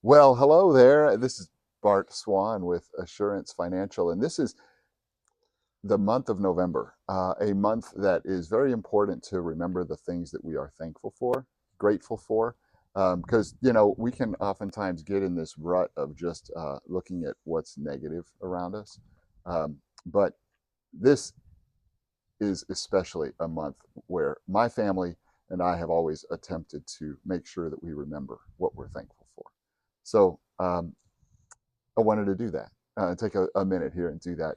Well, hello there. This is Bart Swan with Assurance Financial, and this is the month of November, a month that is very important to remember the things that we are thankful for, grateful for, because we can oftentimes get in this rut of just looking at what's negative around us. But this is especially a month where my family and I have always attempted to make sure that we remember what we're thankful for. So I wanted to do that. Take a minute here and do that.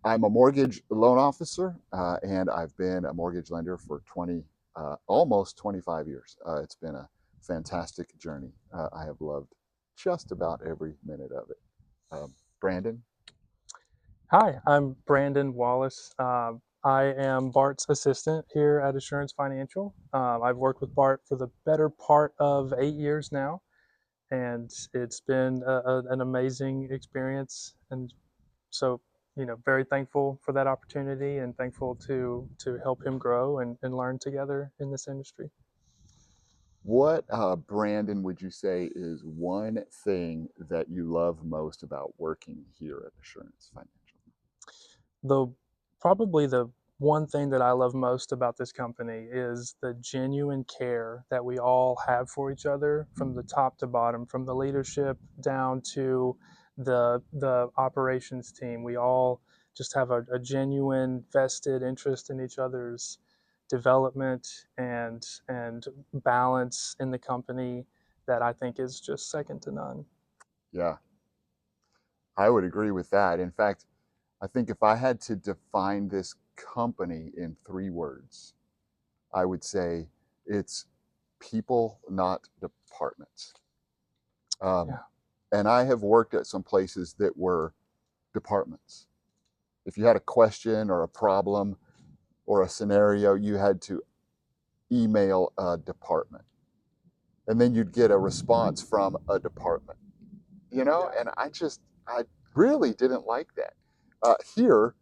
I'm a mortgage loan officer, and I've been a mortgage lender for almost 25 years. It's been a fantastic journey. I have loved just about every minute of it. Brandon, Hi, I'm Brandon Wallace. I am Bart's assistant here at Assurance Financial. I've worked with Bart for the better part of 8 years now, and it's been an amazing experience. And so, very thankful for that opportunity and thankful to help him grow and learn together in this industry. what Brandon would you say is one thing that you love most about working here at Assurance Financial? The Probably the one thing that I love most about this company is the genuine care that we all have for each other from the Mm, top to bottom, from the leadership down to the operations team. We all just have a genuine vested interest in each other's development and balance in the company that I think is just second to none. yeah, I would agree with that. In fact, I think if I had to define this company in 3 words, I would say it's people, not departments. Um, Yeah. and I have worked at some places that were departments. If you had a question or a problem or a scenario, you had to email a department. And then you'd get a response from a department, Yeah. and I really didn't like that. Here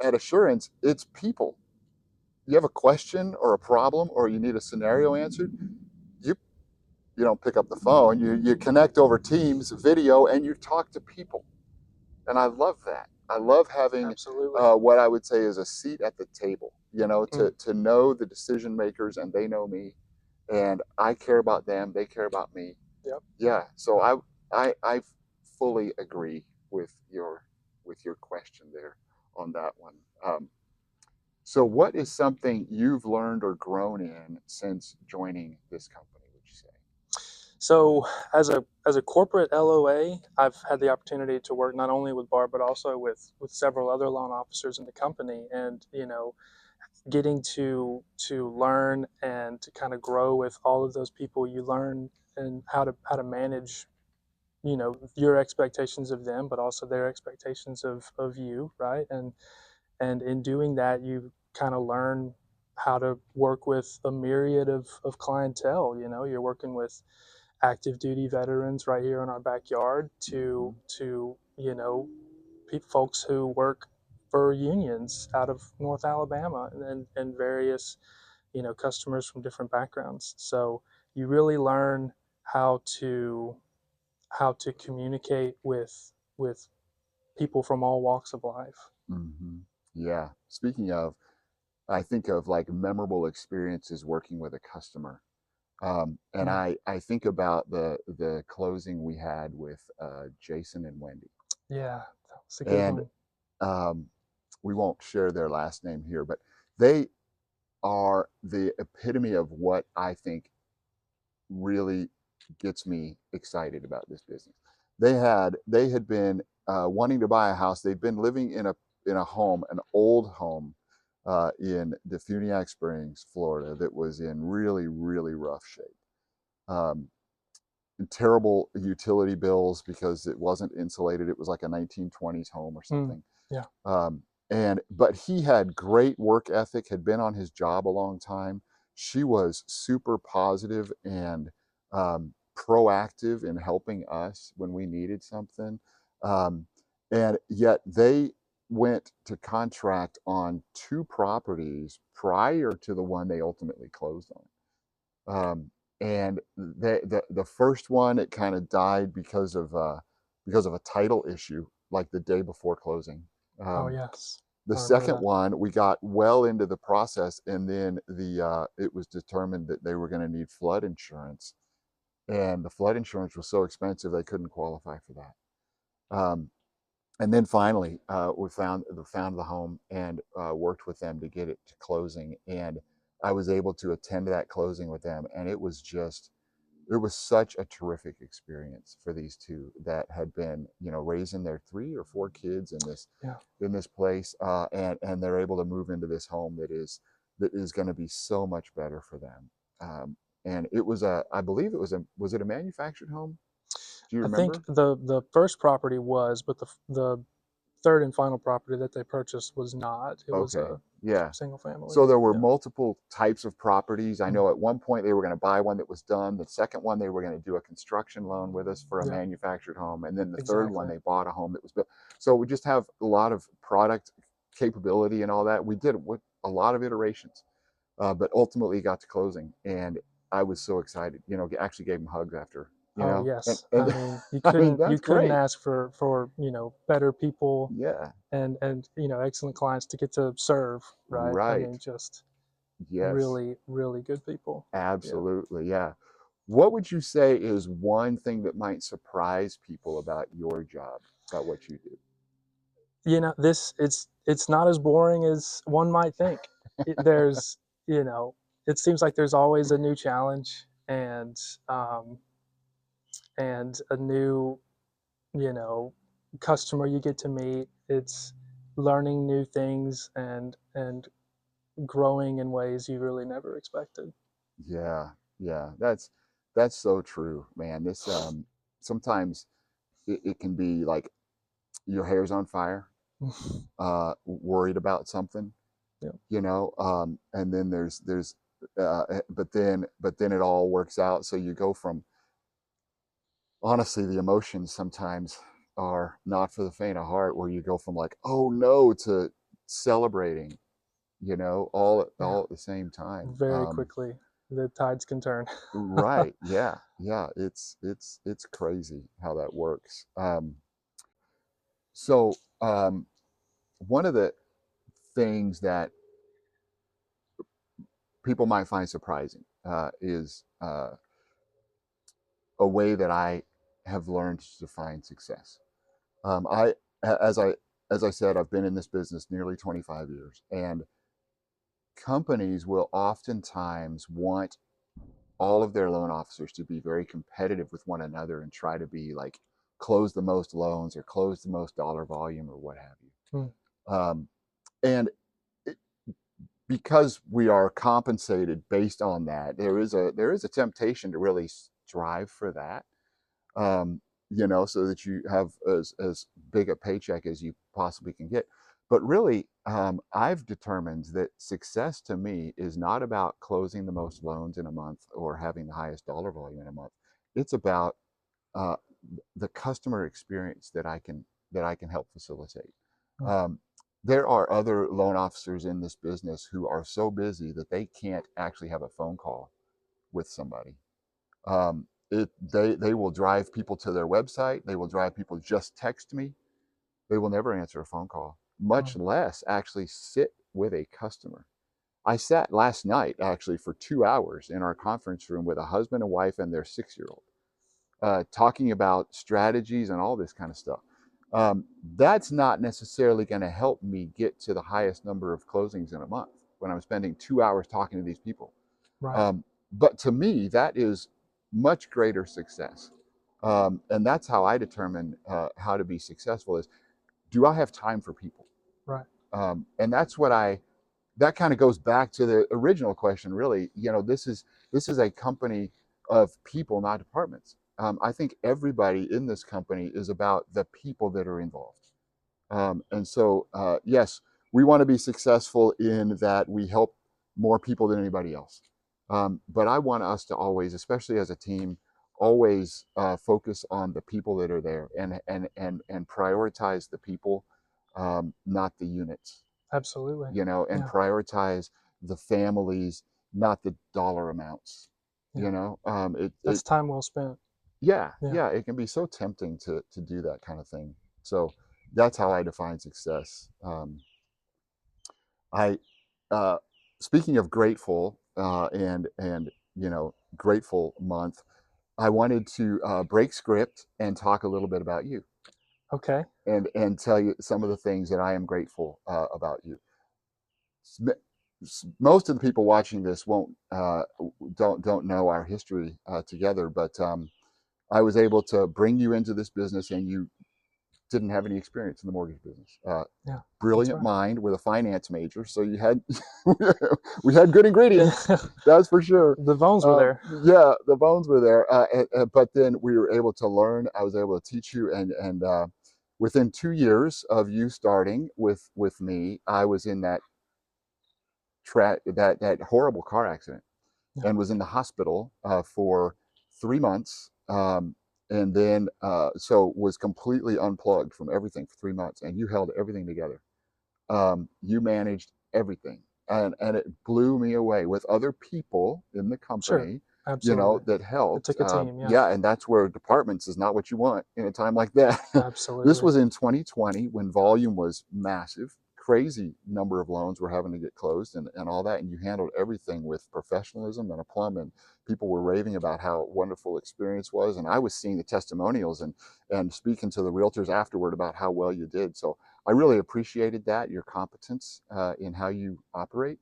at Assurance, it's people. You have a question or a problem or you need a scenario answered, you you don't pick up the phone. You connect over Teams video and you talk to people, and I love that. I love having Absolutely. what I would say is a seat at the table. Mm, To know the decision makers and they know me, and I care about them. They care about me. yep. Yeah. So I fully agree with your question there on that one. So, what is something you've learned or grown in since joining this company, would you say? So as a corporate LOA, I've had the opportunity to work not only with Barb but also with several other loan officers in the company, and getting to learn and to kind of grow with all of those people. You learn and how to manage your expectations of them, but also their expectations of you, right? And in doing that, you kind of learn how to work with a myriad of clientele. You're working with active duty veterans right here in our backyard Mm-hmm. to folks who work for unions out of North Alabama and various customers from different backgrounds. So you really learn how to communicate with people from all walks of life. Mm-hmm. Yeah. Speaking of, I think of like memorable experiences working with a customer. And Mm. I think about the closing we had with Jason and Wendy. Yeah, that was a good And one. um, we won't share their last name here, but they are the epitome of what I think really gets me excited about this business. They had been wanting to buy a house. They've been living in a home, an old home in Defuniak Springs, Florida, that was in really rough shape. Um, and terrible utility bills because it wasn't insulated. It was like a 1920s home or Mm. something. Yeah. Um, and but he had great work ethic, had been on his job a long time. She was super positive and proactive in helping us when we needed something. Um, and yet they went to contract on 2 properties prior to the one they ultimately closed on. and the first one, it kind of died because of a title issue, like the day before closing. Oh, Um, yes. the I remember second that. one, we got well into the process, and then it was determined that they were going to need flood insurance, and the flood insurance was so expensive they couldn't qualify for that. And then finally, we found the home and worked with them to get it to closing, and I was able to attend that closing with them, and it was such a terrific experience for these two that had been, raising their 3 or 4 kids Yeah. in this place, and they're able to move into this home that is going to be so much better for them. And it was I believe was it a manufactured home? Do you I think remember? the first property was, but the third and final property that they purchased was not. It was Okay, a yeah. single family. So there were Yeah. multiple types of properties. I Mm. know at one point they were going to buy one that was done. The second one, they were going to do a construction loan with us for a Yeah. manufactured home. And then the third one, Exactly. they bought a home that was built. So we just have a lot of product capability and all that. We did with a lot of iterations, but ultimately got to closing. And I was so excited, actually gave them hugs after, Oh, and, yes. I and mean, I mean, you that's couldn't great. ask for better people Yeah, and excellent clients to get to serve, right? I right. mean, just Yes, really really good people. Yeah. absolutely. Yeah. What would you say is one thing that might surprise people about your job, about what you do? This it's not as boring as one might think. There's, you know, it seems like there's always a new challenge um, and a new, you know, customer you get to meet. It's learning new things and growing in ways you really never expected. Yeah, yeah, that's so true, man. This sometimes it can be like your hair's on fire, worried about something, Yeah. and then there's but then it all works out. So you go from, honestly, the emotions sometimes are not for the faint of heart, where you go from like, oh no, to celebrating, Yeah. all at the same time. Very quickly, the tides can turn. Right, yeah, yeah, it's crazy how that works. So one of the things that people might find surprising is a way that I have learned to define success. I as I said, I've been in this business nearly 25 years, and companies will oftentimes want all of their loan officers to be very competitive with one another and try to be like, close the most loans or close the most dollar volume or what have Mm, you. And it, because we are compensated based on that, there is a temptation to really strive for that, um, so that you have as big a paycheck as you possibly can get. But really, I've determined that success to me is not about closing the most loans in a month or having the highest dollar volume in a month. It's about uh, the customer experience that I can help facilitate. mm. Um, there are other loan officers in this business who are so busy that they can't actually have a phone call with somebody. They will drive people to their website. They will drive people just text me. They will never answer a phone call, much Mm. less actually sit with a customer. I sat last night actually for 2 hours in our conference room with a husband and wife and their 6-year-old, talking about strategies and all this kind of stuff. That's not necessarily going to help me get to the highest number of closings in a month when I'm spending 2 hours talking to these people. Right. Um, but to me, that is much greater success. And that's how I determine how to be successful is, do I have time for people? Right. And that kind of goes back to the original question, really. This is a company of people, not departments. I think everybody in this company is about the people that are involved. And so, yes, we want to be successful in that we help more people than anybody else. But I want us to always, especially as a team, always focus on the people that are there, and prioritize the people, not the units, Absolutely. and Yeah. prioritize the families, not the dollar amounts. You Yeah. know, That's time well spent. yeah, Yeah. yeah, it can be so tempting to do that kind of thing. So that's how I define success. I uh, Speaking of grateful and grateful month, I wanted to break script and talk a little bit about you Okay. and tell you some of the things that I am grateful about you. Most of the people watching this won't don't know our history together, but I was able to bring you into this business, and you didn't have any experience in the mortgage business. Yeah. That's Brilliant right. mind with a finance major, so you had we had good Yeah. ingredients, that's for sure. The bones were there. Yeah, the bones were there, but then we were able to learn. I was able to teach you, and within 2 years of you starting with me, I was in that horrible car accident Yeah. and was in the hospital for 3 months. And then so was completely unplugged from everything for 3 months, and you held everything together. You managed everything, and it blew me away with other people in the Sure. company, Absolutely. that It helped. took a team. Yeah. Yeah, and that's where departments is not what you want in a time like that. This Absolutely. was in 2020 when volume was massive, crazy number of loans were having to get closed and all that, and you handled everything with professionalism and aplomb, and people were raving about how wonderful experience was, and I was seeing the testimonials and speaking to the realtors afterward about how well you did. So I really appreciated that, your competence in how you operate.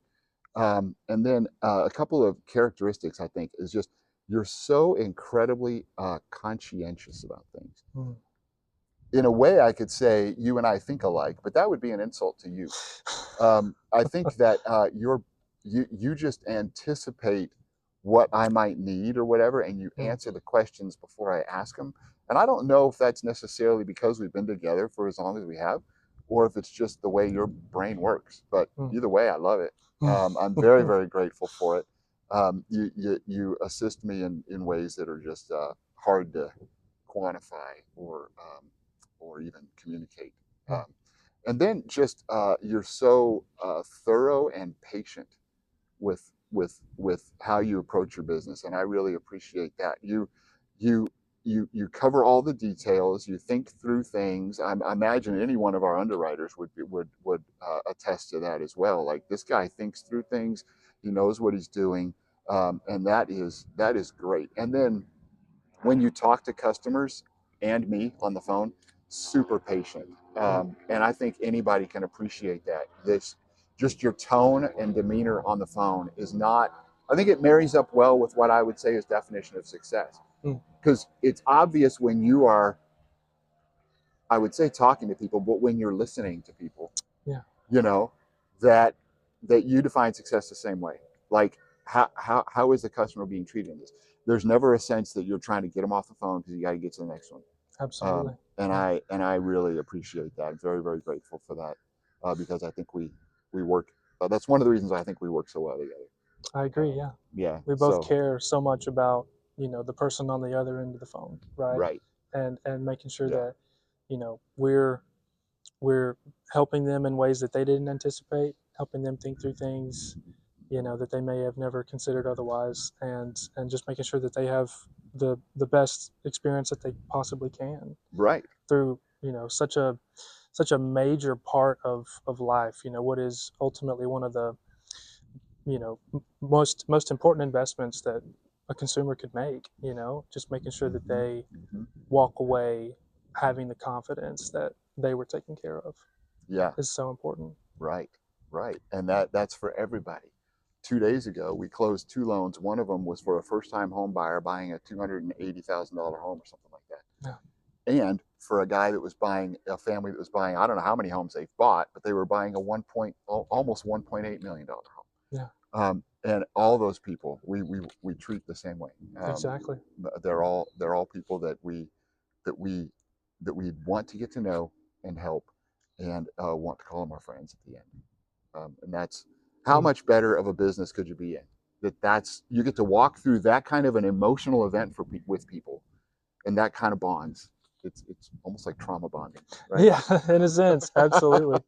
And then a couple of characteristics, I think, is just you're so incredibly conscientious about things. Mm. In a way, I could say you and I think alike, but that would be an insult to you. I think that you just anticipate what I might need or whatever, and you Mm. answer the questions before I ask them. And I don't know if that's necessarily because we've been together for as long as we have, or if it's just the way your brain works. But Mm. either way, I love it. I'm very, very grateful for it. You assist me in ways that are just hard to quantify or even communicate. Mm. Um, and then just you're so thorough and patient with how you approach your business, and I really appreciate that. You you cover all the details. You think through things. I imagine any one of our underwriters would attest to that as well. Like, this guy thinks through things. He knows what he's doing, and that is great. And then when you talk to customers and me on the phone, super patient. Mm. And I think anybody can appreciate that. This just your tone and demeanor on the phone is not, I think it marries up well with what I would say is definition of success. Mm. Because it's obvious when you are, I would say, talking to people, but when you're listening to people, Yeah. you know, that you define success the same way. Like, how is the customer being treated in this? There's never a sense that you're trying to get them off the phone because you got to get to the next one. Absolutely. And Yeah. I really appreciate that. I'm very, very grateful for that, because I think we work. That's one of the reasons I think we work so well together. I agree. Yeah. Yeah. We both So care so much about, the person on the other end of the phone, right? right. And making sure Yeah. that, we're helping them in ways that they didn't anticipate, helping them think through things, that they may have never considered otherwise, and just making sure that they have the best experience that they possibly can Right. through, such a major part of life, what is ultimately one of the, most important investments that a consumer could make, just making sure that Hmm. they Hmm. walk away having the confidence that they were taken care of Yeah. is so important. Right, right. And that's for everybody. 2 days ago, we closed two loans. One of them was for a first-time home buyer buying a $280,000 home or something like that. Yeah. And for a guy that was buying, a family that was buying, I don't know how many homes they've bought, but they were buying a almost $1.8 million home. Yeah. And all those people, we treat the same way. Exactly. They're all people that we that we want to get to know and help, and want to call them our friends at the end. And that's how Mm. much better of a business could you be in? That's you get to walk through that kind of an emotional event with people, and that kind of bonds. It's almost like trauma bonding, right? Yeah, in a sense, absolutely.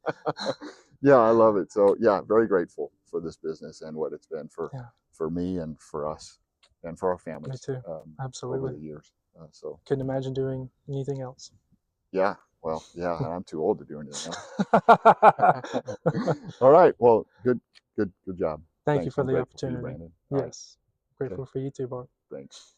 Yeah, I love it. So yeah, very grateful for this business and what it's been Yeah. for me and for us. and for our families. Me too. Over Absolutely. the years. So Couldn't imagine doing anything else. yeah, well, yeah, and I'm too old to do anything else. All right. Well, good job. Thank you Thanks. for I'm the grateful for you, opportunity. Brandon. All right. Yes. Okay. Grateful for you too, Bart. Thanks.